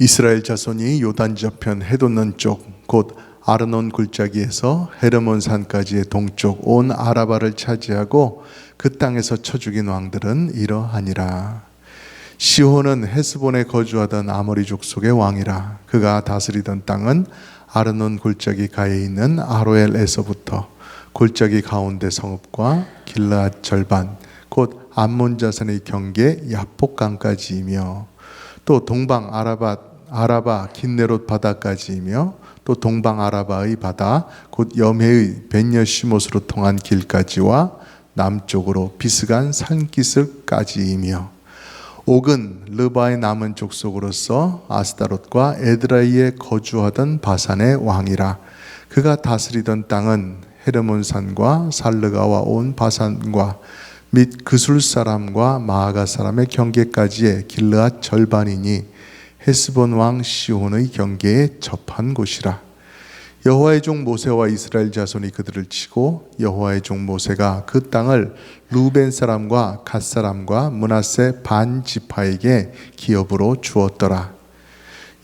이스라엘 자손이 요단 저편 해돋는 쪽 곧 아르논 골짜기에서 헤르몬 산까지의 동쪽 온 아라바를 차지하고 그 땅에서 쳐 죽인 왕들은 이러하니라. 시혼은 헤스본에 거주하던 아모리 족속의 왕이라. 그가 다스리던 땅은 아르논 골짜기 가에 있는 아로엘에서부터 골짜기 가운데 성읍과 길르앗 절반 곧 암몬 자손의 경계 야복강까지이며 또 동방 아라바 긴네롯 바다까지이며 또 동방 아라바의 바다 곧 여메의 벤여시못으로 통한 길까지와 남쪽으로 비스간 산기슭까지이며 옥은 르바의 남은 족속으로서 아스다롯과 에드라이에 거주하던 바산의 왕이라. 그가 다스리던 땅은 헤르몬산과 살르가와 온 바산과 및 그술 사람과 마아가 사람의 경계까지의 길르앗 절반이니 헤스본 왕 시혼의 경계에 접한 곳이라. 여호와의 종 모세와 이스라엘 자손이 그들을 치고 여호와의 종 모세가 그 땅을 루벤 사람과 갓 사람과 므낫세 반 지파에게 기업으로 주었더라.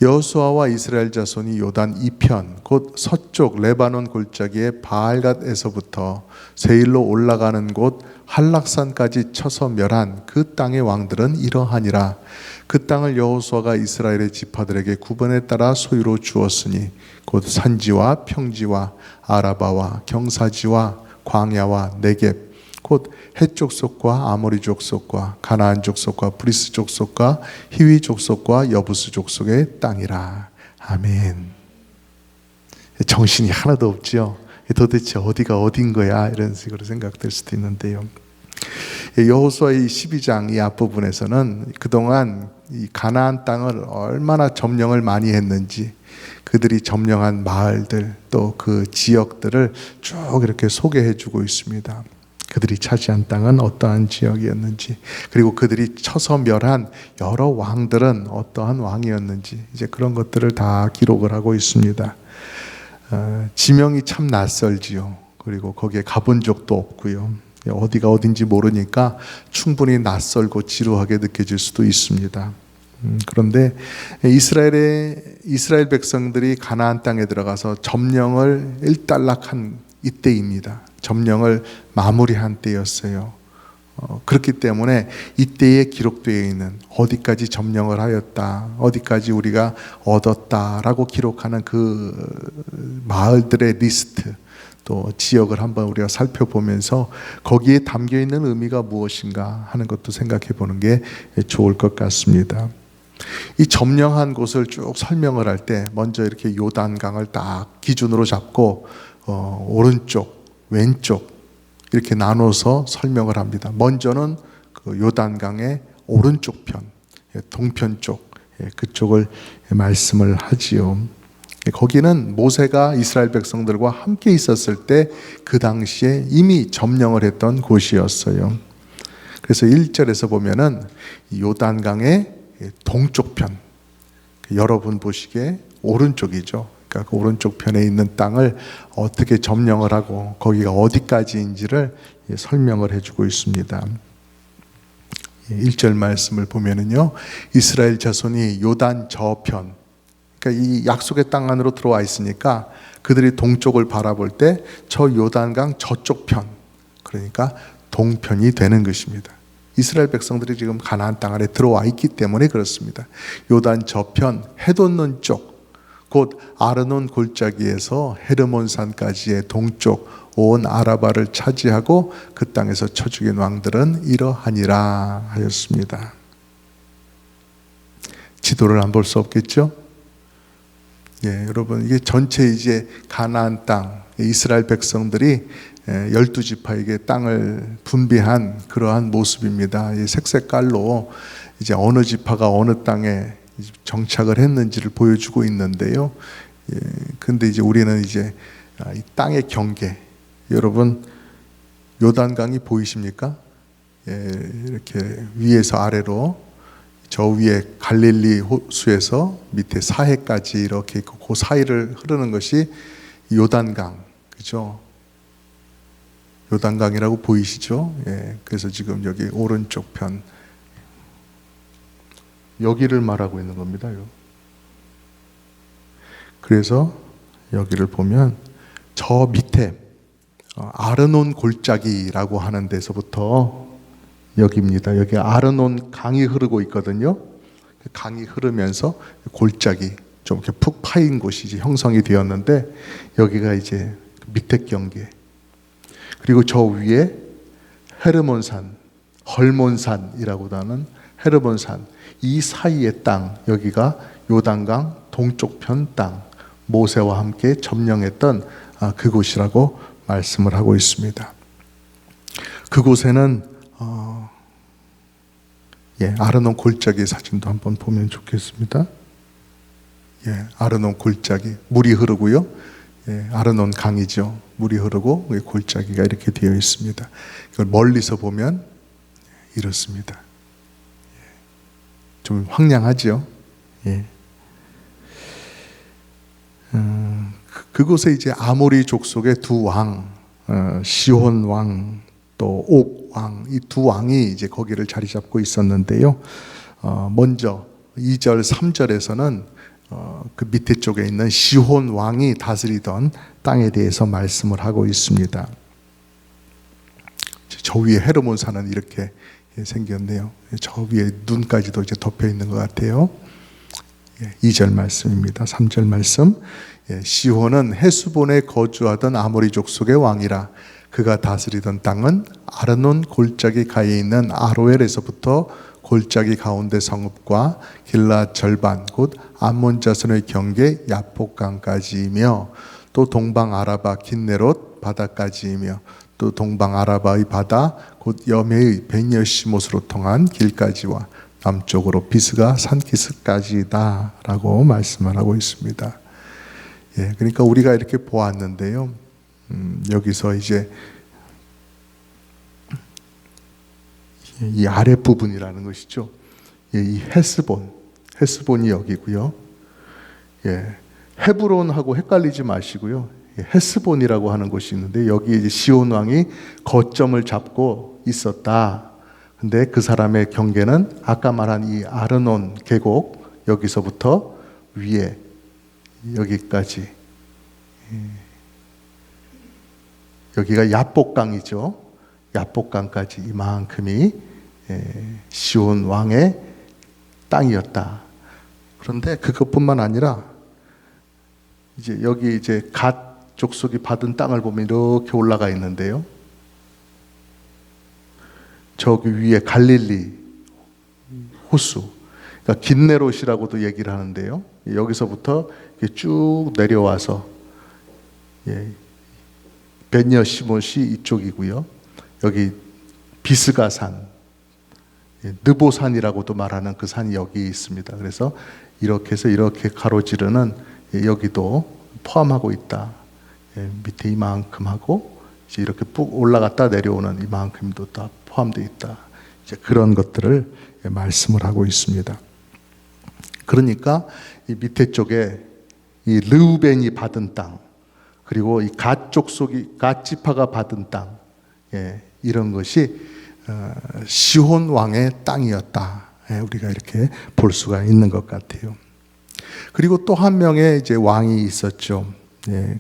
여호수아와 이스라엘 자손이 요단 이편 곧 서쪽 레바논 골짜기의 바알갓에서부터 세일로 올라가는 곳 한락산까지 쳐서 멸한 그 땅의 왕들은 이러하니라. 그 땅을 여호수아가 이스라엘의 지파들에게 구분에 따라 소유로 주었으니 곧 산지와 평지와 아라바와 경사지와 광야와 네겝 곧 헷 족속과 아모리 족속과 가나안 족속과 브리스 족속과 히위 족속과 여부스 족속의 땅이라. 아멘. 정신이 하나도 없죠. 도대체 어디가 어딘 거야 이런 식으로 생각될 수도 있는데요. 여호수아의 12장 이 앞부분에서는 그동안 이 가나안 땅을 얼마나 점령을 많이 했는지 그들이 점령한 마을들 또 그 지역들을 쭉 이렇게 소개해 주고 있습니다. 그들이 차지한 땅은 어떠한 지역이었는지, 그리고 그들이 쳐서 멸한 여러 왕들은 어떠한 왕이었는지, 이제 그런 것들을 다 기록을 하고 있습니다. 지명이 참 낯설지요. 그리고 거기에 가본 적도 없고요. 어디가 어딘지 모르니까 충분히 낯설고 지루하게 느껴질 수도 있습니다. 그런데 이스라엘 백성들이 가나안 땅에 들어가서 점령을 일단락한 이때입니다. 점령을 마무리한 때였어요. 그렇기 때문에 이때에 기록되어 있는 어디까지 점령을 하였다, 어디까지 우리가 얻었다라고 기록하는 그 마을들의 리스트, 또 지역을 한번 우리가 살펴보면서 거기에 담겨 있는 의미가 무엇인가 하는 것도 생각해 보는 게 좋을 것 같습니다. 이 점령한 곳을 쭉 설명을 할 때 먼저 이렇게 요단강을 딱 기준으로 잡고 오른쪽, 왼쪽 이렇게 나눠서 설명을 합니다. 먼저는 그 요단강의 오른쪽 편, 동편 쪽, 그쪽을 말씀을 하지요. 거기는 모세가 이스라엘 백성들과 함께 있었을 때 그 당시에 이미 점령을 했던 곳이었어요. 그래서 1절에서 보면은 요단강의 동쪽 편, 여러분 보시기에 오른쪽이죠. 그러니까 그 오른쪽 편에 있는 땅을 어떻게 점령을 하고 거기가 어디까지인지를 설명을 해주고 있습니다. 1절 말씀을 보면은요, 이스라엘 자손이 요단 저편, 그러니까 이 약속의 땅 안으로 들어와 있으니까 그들이 동쪽을 바라볼 때 저 요단강 저쪽 편, 그러니까 동편이 되는 것입니다. 이스라엘 백성들이 지금 가나안 땅 안에 들어와 있기 때문에 그렇습니다. 요단 저편 해돋는 쪽, 곧 아르논 골짜기에서 헤르몬 산까지의 동쪽 온 아라바를 차지하고 그 땅에서 쳐 죽인 왕들은 이러하니라 하였습니다. 지도를 안 볼 수 없겠죠? 여러분, 이게 전체 이제 가나안 땅, 이스라엘 백성들이 12지파에게 땅을 분배한 그러한 모습입니다. 이 색깔로 이제 어느 지파가 어느 땅에 정착을 했는지를 보여주고 있는데요. 근데 이제 우리는 이제 이 땅의 경계, 여러분 요단강이 보이십니까? 이렇게 위에서 아래로 저 위에 갈릴리 호수에서 밑에 사해까지 이렇게 있고 그 사이를 흐르는 것이 요단강, 그죠? 요단강이라고 보이시죠? 그래서 지금 여기 오른쪽 편 여기를 말하고 있는 겁니다. 그래서 여기를 보면 저 밑에 아르논 골짜기라고 하는 데서부터 여기입니다. 여기 아르논 강이 흐르고 있거든요. 강이 흐르면서 골짜기 좀 이렇게 푹 파인 곳이 이제 형성이 되었는데, 여기가 이제 밑에 경계. 그리고 저 위에 헤르몬산, 헐몬산이라고도 하는 헤르몬산, 이 사이의 땅, 여기가 요단강 동쪽편 땅, 모세와 함께 점령했던 그곳이라고 말씀을 하고 있습니다. 그곳에는 아르논 골짜기 사진도 한번 보면 좋겠습니다. 아르논 골짜기, 물이 흐르고요. 아르논 강이죠. 물이 흐르고 골짜기가 이렇게 되어 있습니다. 이걸 멀리서 보면 이렇습니다. 좀 황량하죠. 그곳에 이제 아모리 족속의 두 왕, 시혼 왕, 또 옥 왕, 이 두 왕이 이제 거기를 자리 잡고 있었는데요. 먼저 2절, 3절에서는 그 밑에 쪽에 있는 시혼 왕이 다스리던 땅에 대해서 말씀을 하고 있습니다. 저 위에 헤르몬산은 이렇게 생겼네요. 저 위에 눈까지도 이제 덮여 있는 것 같아요. 2절 말씀입니다. 3절 말씀. 시혼은 헤스본에 거주하던 아모리 족속의 왕이라. 그가 다스리던 땅은 아르논 골짜기 가에 있는 아로엘에서부터 골짜기 가운데 성읍과 길라 절반 곧 암몬 자손의 경계 야복강까지이며, 또 동방 아라바 긴네롯 바다까지이며, 또 동방 아라바의 바다 곧 여메의 벤여시못으로 통한 길까지와 남쪽으로 비스가 산기슭까지다 라고 말씀을 하고 있습니다. 그러니까 우리가 이렇게 보았는데요, 여기서 이제 이 아랫부분이라는 것이죠. 이 헤스본이 여기고요. 헤브론하고 헷갈리지 마시고요. 헤스본이라고 하는 곳이 있는데, 여기 이제 시온 왕이 거점을 잡고 있었다. 근데 그 사람의 경계는 아까 말한 이 아르논 계곡, 여기서부터 위에 여기까지, 여기가 야복강이죠. 야복강까지 이만큼이 시온 왕의 땅이었다. 그런데 그것뿐만 아니라 이제 여기 이제 갓 족속이 받은 땅을 보면 이렇게 올라가 있는데요. 저기 위에 갈릴리 호수, 그러니까 긴네롯이라고도 얘기를 하는데요. 여기서부터 쭉 내려와서 벤여시못이 이쪽이고요. 여기 비스가산, 느보산이라고도 말하는 그 산이 여기 있습니다. 그래서 이렇게 해서 이렇게 가로지르는 여기도 포함하고 있다. 밑에 이만큼 하고 이제 이렇게 쭉 올라갔다 내려오는 이만큼도 다 포함되어 있다. 이제 그런 것들을 말씀을 하고 있습니다. 그러니까 이 밑에 쪽에 이 르우벤이 받은 땅, 그리고 이 갓 족속이 갓 지파가 받은 땅, 이런 것이 시혼 왕의 땅이었다. 우리가 이렇게 볼 수가 있는 것 같아요. 그리고 또 한 명의 이제 왕이 있었죠.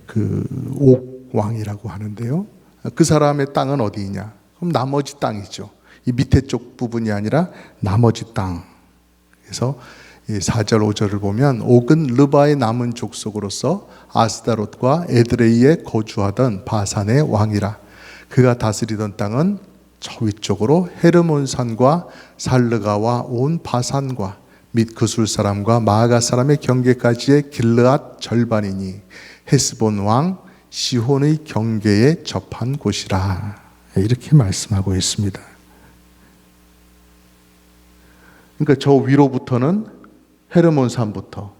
그 옥 왕이라고 하는데요. 그 사람의 땅은 어디냐? 그럼 나머지 땅이죠. 이 밑에 쪽 부분이 아니라 나머지 땅. 그래서 4절 5절을 보면 옥은 르바의 남은 족속으로서 아스다롯과 에드레이에 거주하던 바산의 왕이라. 그가 다스리던 땅은 저 위쪽으로 헤르몬산과 살르가와 온 바산과 및 그술 사람과 마아가 사람의 경계까지의 길르앗 절반이니 헤스본 왕 시혼의 경계에 접한 곳이라. 이렇게 말씀하고 있습니다. 그러니까 저 위로부터는 헤르몬산부터,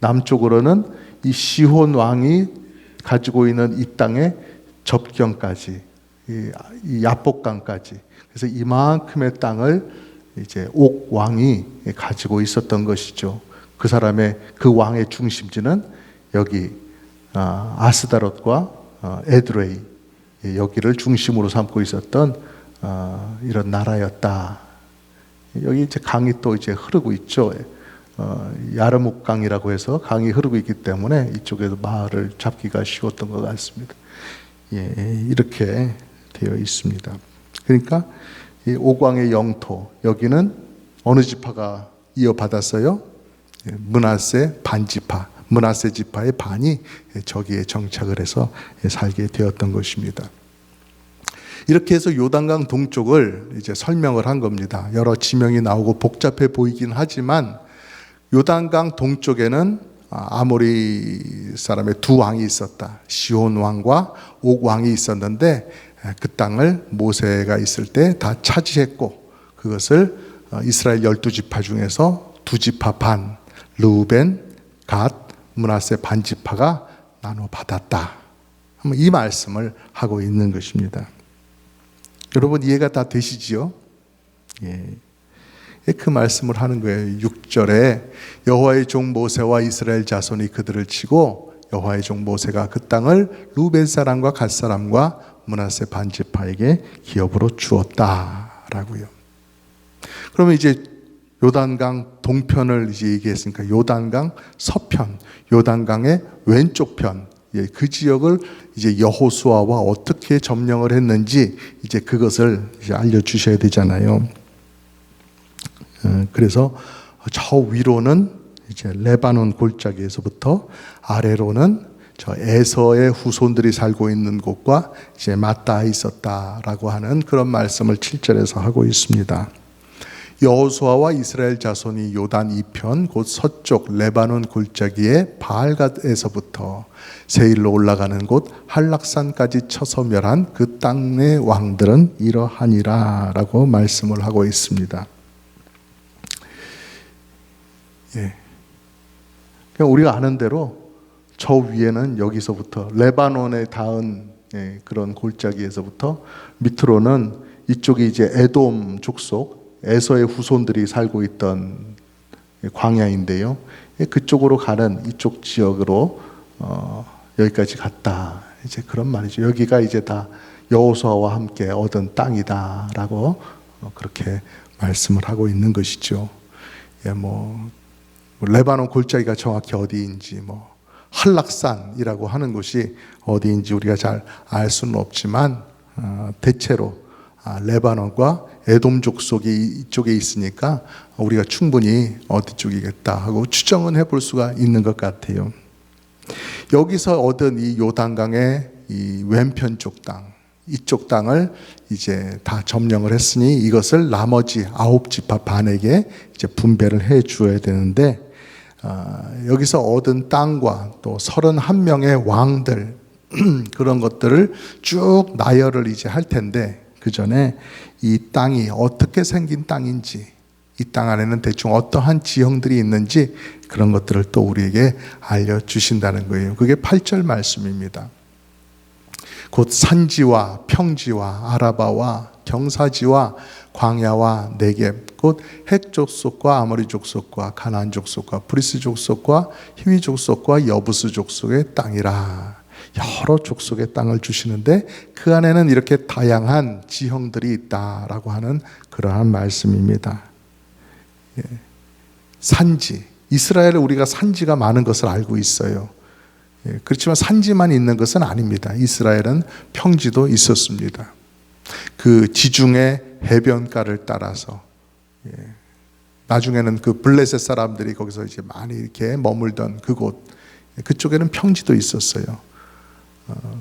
남쪽으로는 이 시혼 왕이 가지고 있는 이 땅의 접경까지, 이 야복강까지, 그래서 이만큼의 땅을 이제 옥 왕이 가지고 있었던 것이죠. 그 사람의 그 왕의 중심지는 여기 아스다롯과 에드레이, 여기를 중심으로 삼고 있었던 이런 나라였다. 여기 이제 강이 또 이제 흐르고 있죠. 야르묵강이라고 해서 강이 흐르고 있기 때문에 이쪽에도 마을을 잡기가 쉬웠던 것 같습니다. 이렇게 되어 있습니다. 그러니까 이 오광의 영토, 여기는 어느 지파가 이어받았어요? 므낫세 반지파, 므낫세 지파의 반이 저기에 정착을 해서 살게 되었던 것입니다. 이렇게 해서 요단강 동쪽을 이제 설명을 한 겁니다. 여러 지명이 나오고 복잡해 보이긴 하지만 요단강 동쪽에는 아모리 사람의 두 왕이 있었다. 시혼 왕과 옥 왕이 있었는데 그 땅을 모세가 있을 때 다 차지했고 그것을 이스라엘 12지파 중에서 두 지파 반, 르우벤, 갓, 므낫세 반지파가 나눠 받았다. 이 말씀을 하고 있는 것입니다. 여러분 이해가 다 되시지요? 그 말씀을 하는 거예요. 6절에 여호와의 종 모세와 이스라엘 자손이 그들을 치고 여호와의 종 모세가 그 땅을 루벤 사람과 갓 사람과 므낫세 반지파에게 기업으로 주었다라고요. 그러면 이제 요단강 동편을 이제 얘기했으니까 요단강 서편, 요단강의 왼쪽 편, 그 지역을 이제 여호수아와 어떻게 점령을 했는지 이제 그것을 이제 알려주셔야 되잖아요. 그래서 저 위로는 이제 레바논 골짜기에서부터 아래로는 저 에서의 후손들이 살고 있는 곳과 이제 맞닿아 있었다라고 하는 그런 말씀을 7절에서 하고 있습니다. 여호수아와 이스라엘 자손이 요단 이편 곧 서쪽 레바논 골짜기의 바알갓에서부터 세일로 올라가는 곳 한락산까지 쳐서 멸한 그 땅의 왕들은 이러하니라라고 말씀을 하고 있습니다. 그냥 우리가 아는 대로 저 위에는 여기서부터 레바논에 닿은 그런 골짜기에서부터 밑으로는 이쪽이 이제 에돔 족속 에서의 후손들이 살고 있던 광야인데요. 그쪽으로 가는 이쪽 지역으로 여기까지 갔다. 이제 그런 말이죠. 여기가 이제 다 여호수아와 함께 얻은 땅이다라고 그렇게 말씀을 하고 있는 것이죠. 레바논 골짜기가 정확히 어디인지 한락산이라고 하는 곳이 어디인지 우리가 잘 알 수는 없지만 대체로 레바논과 에돔 족속이 이쪽에 있으니까 우리가 충분히 어디 쪽이겠다 하고 추정은 해볼 수가 있는 것 같아요. 여기서 얻은 이 요단강의 이 왼편 쪽 땅, 이쪽 땅을 이제 다 점령을 했으니 이것을 나머지 9지파 반에게 이제 분배를 해 주어야 되는데 여기서 얻은 땅과 또 31명의 왕들 그런 것들을 쭉 나열을 이제 할 텐데 그 전에 이 땅이 어떻게 생긴 땅인지 이 땅 안에는 대충 어떠한 지형들이 있는지 그런 것들을 또 우리에게 알려주신다는 거예요. 그게 8절 말씀입니다. 곧 산지와 평지와 아라바와 경사지와 광야와 네겝 곧 헷 족속과 아모리 족속과 가나안 족속과 브리스 족속과 히위 족속과 여부스 족속의 땅이라. 여러 족속의 땅을 주시는데 그 안에는 이렇게 다양한 지형들이 있다라고 하는 그러한 말씀입니다. 산지, 이스라엘에 우리가 산지가 많은 것을 알고 있어요. 그렇지만 산지만 있는 것은 아닙니다. 이스라엘은 평지도 있었습니다. 그 지중해 해변가를 따라서 나중에는 그 블레셋 사람들이 거기서 이제 많이 이렇게 머물던 그곳, 그쪽에는 평지도 있었어요.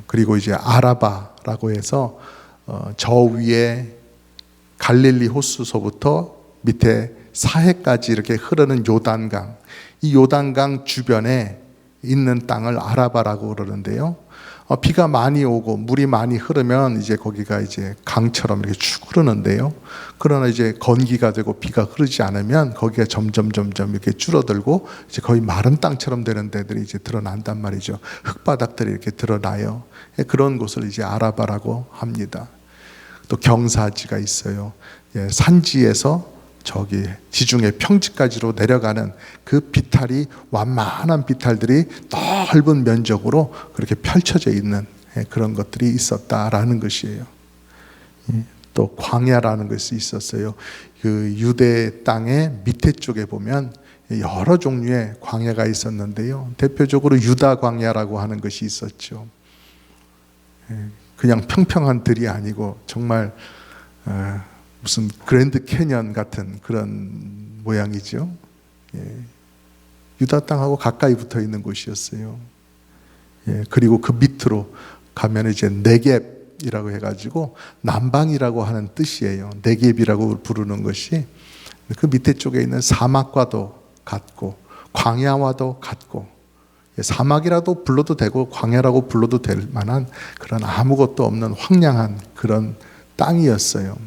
그리고 이제 아라바라고 해서 저 위에 갈릴리 호수서부터 밑에 사해까지 이렇게 흐르는 요단강, 이 요단강 주변에 있는 땅을 아라바라고 그러는데요. 비가 많이 오고 물이 많이 흐르면 이제 거기가 이제 강처럼 이렇게 쭉 흐르는데요. 그러나 이제 건기가 되고 비가 흐르지 않으면 거기가 점점 이렇게 줄어들고 이제 거의 마른 땅처럼 되는 데들이 이제 드러난단 말이죠. 흙바닥들이 이렇게 드러나요. 그런 곳을 이제 아라바라고 합니다. 또 경사지가 있어요. 산지에서 저기 지중해 평지까지로 내려가는 그 비탈이 완만한 비탈들이 넓은 면적으로 그렇게 펼쳐져 있는 그런 것들이 있었다라는 것이에요. 또 광야라는 것이 있었어요. 그 유대 땅의 밑에 쪽에 보면 여러 종류의 광야가 있었는데요. 대표적으로 유다 광야라고 하는 것이 있었죠. 그냥 평평한 들이 아니고 정말 무슨 그랜드 캐년 같은 그런 모양이죠. 유다 땅하고 가까이 붙어 있는 곳이었어요. 그리고 그 밑으로 가면 이제 네겝이라고 해가지고 남방이라고 하는 뜻이에요. 네겝이라고 부르는 것이 그 밑에 쪽에 있는 사막과도 같고 광야와도 같고, 사막이라도 불러도 되고 광야라고 불러도 될 만한 그런 아무것도 없는 황량한 그런 땅이었어요.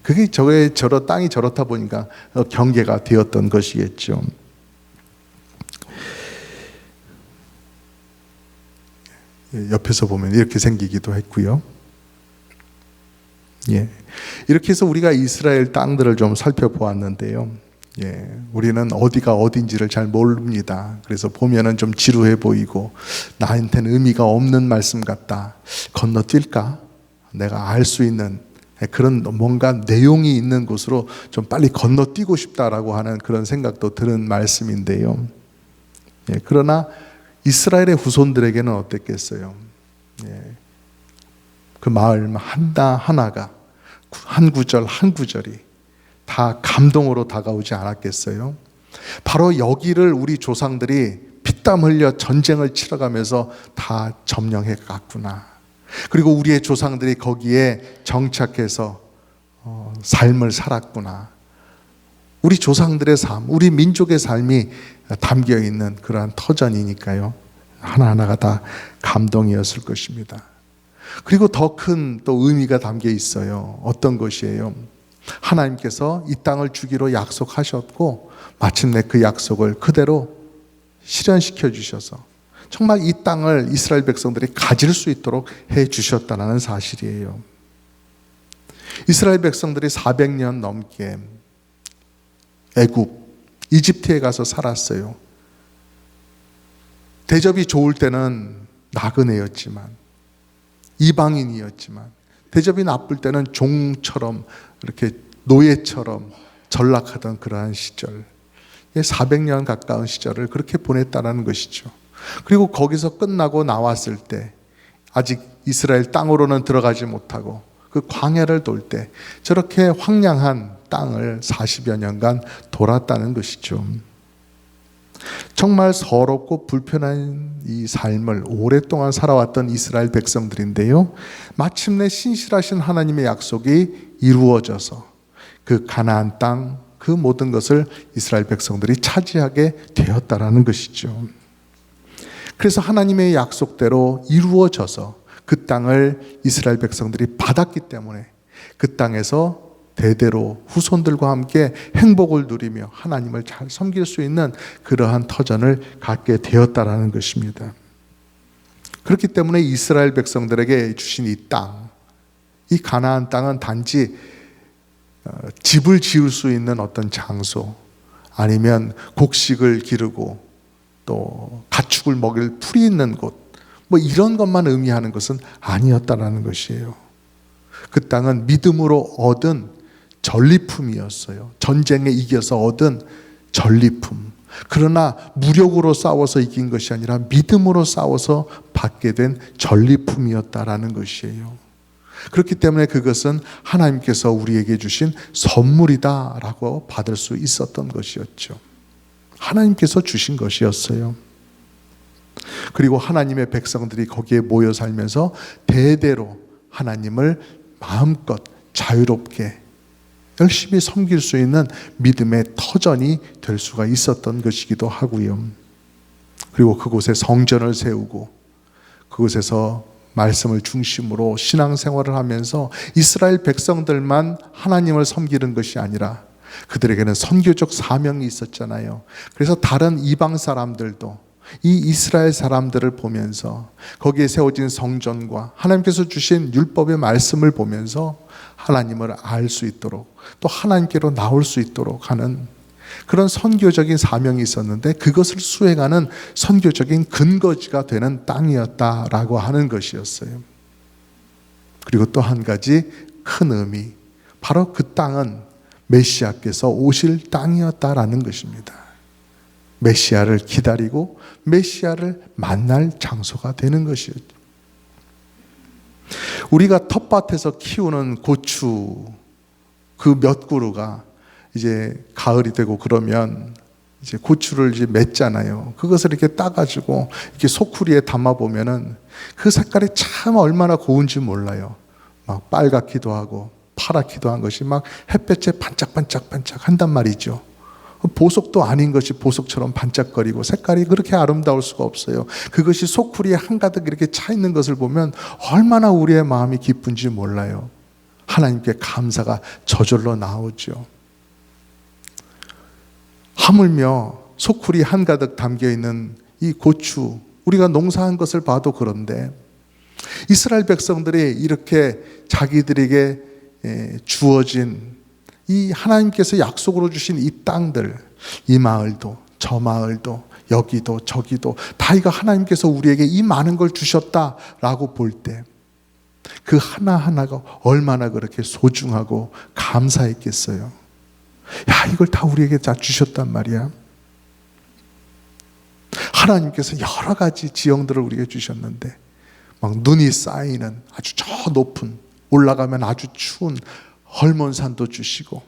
그게 땅이 저렇다 보니까 경계가 되었던 것이겠죠. 옆에서 보면 이렇게 생기기도 했고요. 이렇게 해서 우리가 이스라엘 땅들을 좀 살펴보았는데요. 우리는 어디가 어딘지를 잘 모릅니다. 그래서 보면은 좀 지루해 보이고 나한테는 의미가 없는 말씀 같다. 건너뛸까? 내가 알 수 있는 그런 뭔가 내용이 있는 곳으로 좀 빨리 건너뛰고 싶다라고 하는 그런 생각도 드는 말씀인데요. 그러나 이스라엘의 후손들에게는 어땠겠어요? 그 마을 하나가 한 구절 한 구절이 다 감동으로 다가오지 않았겠어요? 바로 여기를 우리 조상들이 피땀 흘려 전쟁을 치러가면서 다 점령해 갔구나. 그리고 우리의 조상들이 거기에 정착해서 삶을 살았구나. 우리 조상들의 삶, 우리 민족의 삶이 담겨 있는 그러한 터전이니까요. 하나하나가 다 감동이었을 것입니다. 그리고 더 큰 또 의미가 담겨 있어요. 어떤 것이에요? 하나님께서 이 땅을 주기로 약속하셨고 마침내 그 약속을 그대로 실현시켜 주셔서 정말 이 땅을 이스라엘 백성들이 가질 수 있도록 해 주셨다는 사실이에요. 이스라엘 백성들이 400년 넘게 애굽, 이집트에 가서 살았어요. 대접이 좋을 때는 나그네였지만, 이방인이었지만, 대접이 나쁠 때는 종처럼 이렇게 노예처럼 전락하던 그러한 시절, 400년 가까운 시절을 그렇게 보냈다는 것이죠. 그리고 거기서 끝나고 나왔을 때 아직 이스라엘 땅으로는 들어가지 못하고 그 광야를 돌 때 저렇게 황량한 땅을 40여 년간 돌았다는 것이죠. 정말 서럽고 불편한 이 삶을 오랫동안 살아왔던 이스라엘 백성들인데요, 마침내 신실하신 하나님의 약속이 이루어져서 그 가나안 땅, 그 모든 것을 이스라엘 백성들이 차지하게 되었다라는 것이죠. 그래서 하나님의 약속대로 이루어져서 그 땅을 이스라엘 백성들이 받았기 때문에 그 땅에서 대대로 후손들과 함께 행복을 누리며 하나님을 잘 섬길 수 있는 그러한 터전을 갖게 되었다라는 것입니다. 그렇기 때문에 이스라엘 백성들에게 주신 이 땅, 이 가나안 땅은 단지 집을 지을 수 있는 어떤 장소, 아니면 곡식을 기르고 또 가축을 먹일 풀이 있는 곳, 뭐 이런 것만 의미하는 것은 아니었다라는 것이에요. 그 땅은 믿음으로 얻은 전리품이었어요. 전쟁에 이겨서 얻은 전리품. 그러나 무력으로 싸워서 이긴 것이 아니라 믿음으로 싸워서 받게 된 전리품이었다라는 것이에요. 그렇기 때문에 그것은 하나님께서 우리에게 주신 선물이다라고 받을 수 있었던 것이었죠. 하나님께서 주신 것이었어요. 그리고 하나님의 백성들이 거기에 모여 살면서 대대로 하나님을 마음껏 자유롭게 열심히 섬길 수 있는 믿음의 터전이 될 수가 있었던 것이기도 하고요. 그리고 그곳에 성전을 세우고 그곳에서 말씀을 중심으로 신앙생활을 하면서 이스라엘 백성들만 하나님을 섬기는 것이 아니라 그들에게는 선교적 사명이 있었잖아요. 그래서 다른 이방 사람들도 이 이스라엘 사람들을 보면서 거기에 세워진 성전과 하나님께서 주신 율법의 말씀을 보면서 하나님을 알 수 있도록 또 하나님께로 나올 수 있도록 하는 그런 선교적인 사명이 있었는데 그것을 수행하는 선교적인 근거지가 되는 땅이었다라고 하는 것이었어요. 그리고 또 한 가지 큰 의미, 바로 그 땅은 메시아께서 오실 땅이었다라는 것입니다. 메시아를 기다리고 메시아를 만날 장소가 되는 것이었죠. 우리가 텃밭에서 키우는 고추 그 몇 그루가 이제 가을이 되고 그러면 이제 고추를 이제 맺잖아요. 그것을 이렇게 따가지고 이렇게 소쿠리에 담아 보면은 그 색깔이 참 얼마나 고운지 몰라요. 막 빨갛기도 하고 파랗기도 한 것이 막 햇볕에 반짝반짝반짝 한단 말이죠. 보석도 아닌 것이 보석처럼 반짝거리고 색깔이 그렇게 아름다울 수가 없어요. 그것이 소쿠리에 한가득 이렇게 차 있는 것을 보면 얼마나 우리의 마음이 기쁜지 몰라요. 하나님께 감사가 저절로 나오죠. 하물며 소쿠리 한가득 담겨있는 이 고추, 우리가 농사한 것을 봐도 그런데 이스라엘 백성들이 이렇게 자기들에게 주어진 이 하나님께서 약속으로 주신 이 땅들, 이 마을도 저 마을도 여기도 저기도 다 이거 하나님께서 우리에게 이 많은 걸 주셨다라고 볼 때 그 하나하나가 얼마나 그렇게 소중하고 감사했겠어요. 야, 이걸 다 우리에게 다 주셨단 말이야. 하나님께서 여러 가지 지형들을 우리에게 주셨는데 막 눈이 쌓이는 아주 저 높은, 올라가면 아주 추운 헐몬산도 주시고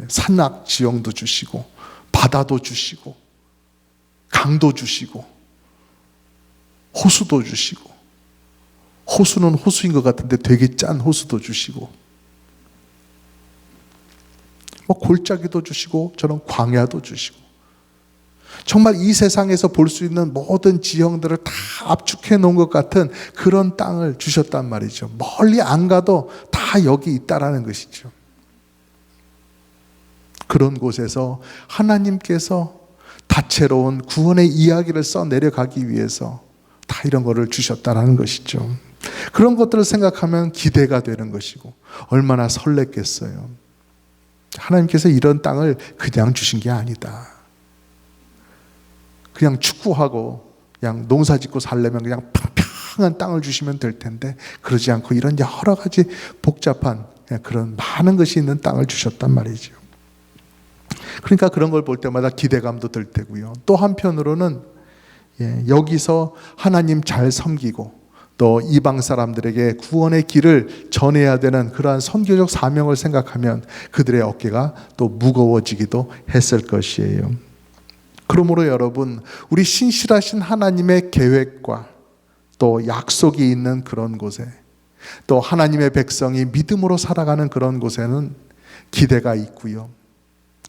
산악 지형도 주시고 바다도 주시고 강도 주시고 호수도 주시고, 호수는 호수인 것 같은데 되게 짠 호수도 주시고, 뭐 골짜기도 주시고 저런 광야도 주시고, 정말 이 세상에서 볼 수 있는 모든 지형들을 다 압축해 놓은 것 같은 그런 땅을 주셨단 말이죠. 멀리 안 가도 다 여기 있다라는 것이죠. 그런 곳에서 하나님께서 다채로운 구원의 이야기를 써내려가기 위해서 다 이런 거를 주셨다라는 것이죠. 그런 것들을 생각하면 기대가 되는 것이고 얼마나 설렜겠어요. 하나님께서 이런 땅을 그냥 주신 게 아니다. 그냥 축구하고 그냥 농사 짓고 살려면 그냥 평평한 땅을 주시면 될 텐데 그러지 않고 이런 여러 가지 복잡한 그런 많은 것이 있는 땅을 주셨단 말이죠. 그러니까 그런 걸 볼 때마다 기대감도 들 테고요. 또 한편으로는 여기서 하나님 잘 섬기고 또 이방 사람들에게 구원의 길을 전해야 되는 그러한 선교적 사명을 생각하면 그들의 어깨가 또 무거워지기도 했을 것이에요. 그러므로 여러분, 우리 신실하신 하나님의 계획과 또 약속이 있는 그런 곳에, 또 하나님의 백성이 믿음으로 살아가는 그런 곳에는 기대가 있고요,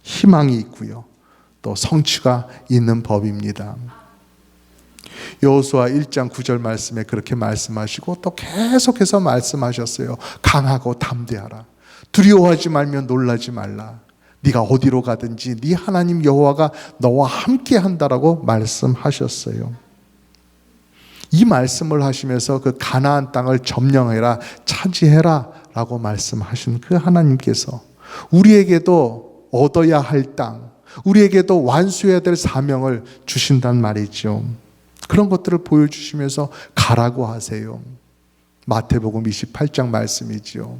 희망이 있고요, 또 성취가 있는 법입니다. 여호수아 1장 9절 말씀에 그렇게 말씀하시고 또 계속해서 말씀하셨어요. 강하고 담대하라. 두려워하지 말며 놀라지 말라. 네가 어디로 가든지 네 하나님 여호와가 너와 함께 한다라고 말씀하셨어요. 이 말씀을 하시면서 그 가나안 땅을 점령해라, 차지해라 라고 말씀하신 그 하나님께서 우리에게도 얻어야 할 땅, 우리에게도 완수해야 될 사명을 주신단 말이죠. 그런 것들을 보여주시면서 가라고 하세요. 마태복음 28장 말씀이지요.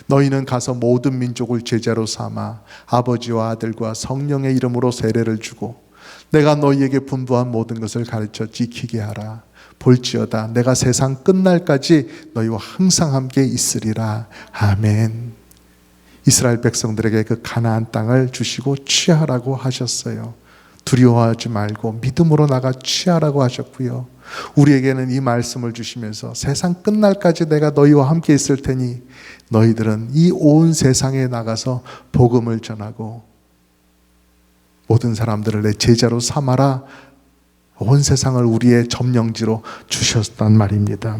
너희는 가서 모든 민족을 제자로 삼아 아버지와 아들과 성령의 이름으로 세례를 주고 내가 너희에게 분부한 모든 것을 가르쳐 지키게 하라. 볼지어다 내가 세상 끝날까지 너희와 항상 함께 있으리라. 아멘. 이스라엘 백성들에게 그 가나안 땅을 주시고 취하라고 하셨어요. 두려워하지 말고 믿음으로 나가 취하라고 하셨고요. 우리에게는 이 말씀을 주시면서 세상 끝날까지 내가 너희와 함께 있을 테니 너희들은 이 온 세상에 나가서 복음을 전하고 모든 사람들을 내 제자로 삼아라. 온 세상을 우리의 점령지로 주셨단 말입니다.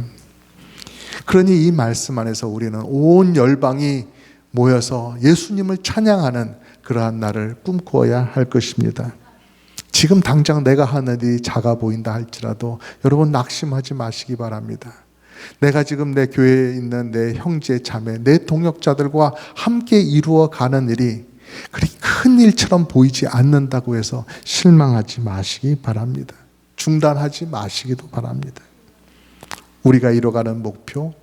그러니 이 말씀 안에서 우리는 온 열방이 모여서 예수님을 찬양하는 그러한 날을 꿈꾸어야 할 것입니다. 지금 당장 내가 하는 일이 작아 보인다 할지라도 여러분 낙심하지 마시기 바랍니다. 내가 지금 내 교회에 있는 내 형제 자매, 내 동역자들과 함께 이루어가는 일이 그리 큰 일처럼 보이지 않는다고 해서 실망하지 마시기 바랍니다. 중단하지 마시기도 바랍니다. 우리가 이뤄가는 목표,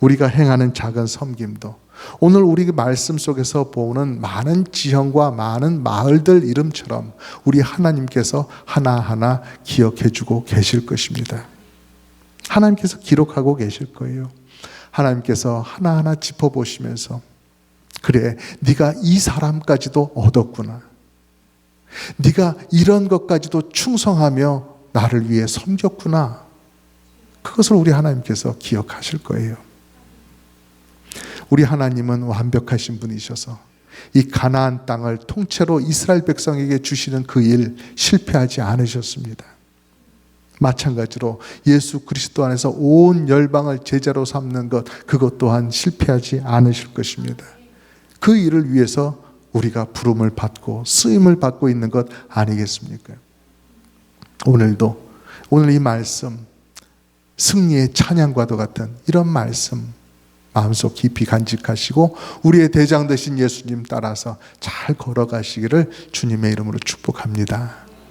우리가 행하는 작은 섬김도, 오늘 우리 말씀 속에서 보는 많은 지형과 많은 마을들 이름처럼 우리 하나님께서 하나하나 기억해 주고 계실 것입니다. 하나님께서 기록하고 계실 거예요. 하나님께서 하나하나 짚어보시면서, 그래, 네가 이 사람까지도 얻었구나. 네가 이런 것까지도 충성하며 나를 위해 섬겼구나. 그것을 우리 하나님께서 기억하실 거예요. 우리 하나님은 완벽하신 분이셔서 이 가나안 땅을 통째로 이스라엘 백성에게 주시는 그 일 실패하지 않으셨습니다. 마찬가지로 예수 그리스도 안에서 온 열방을 제자로 삼는 것, 그것 또한 실패하지 않으실 것입니다. 그 일을 위해서 우리가 부름을 받고 쓰임을 받고 있는 것 아니겠습니까? 오늘 이 말씀, 승리의 찬양과도 같은 이런 말씀 마음속 깊이 간직하시고 우리의 대장 되신 예수님 따라서 잘 걸어가시기를 주님의 이름으로 축복합니다.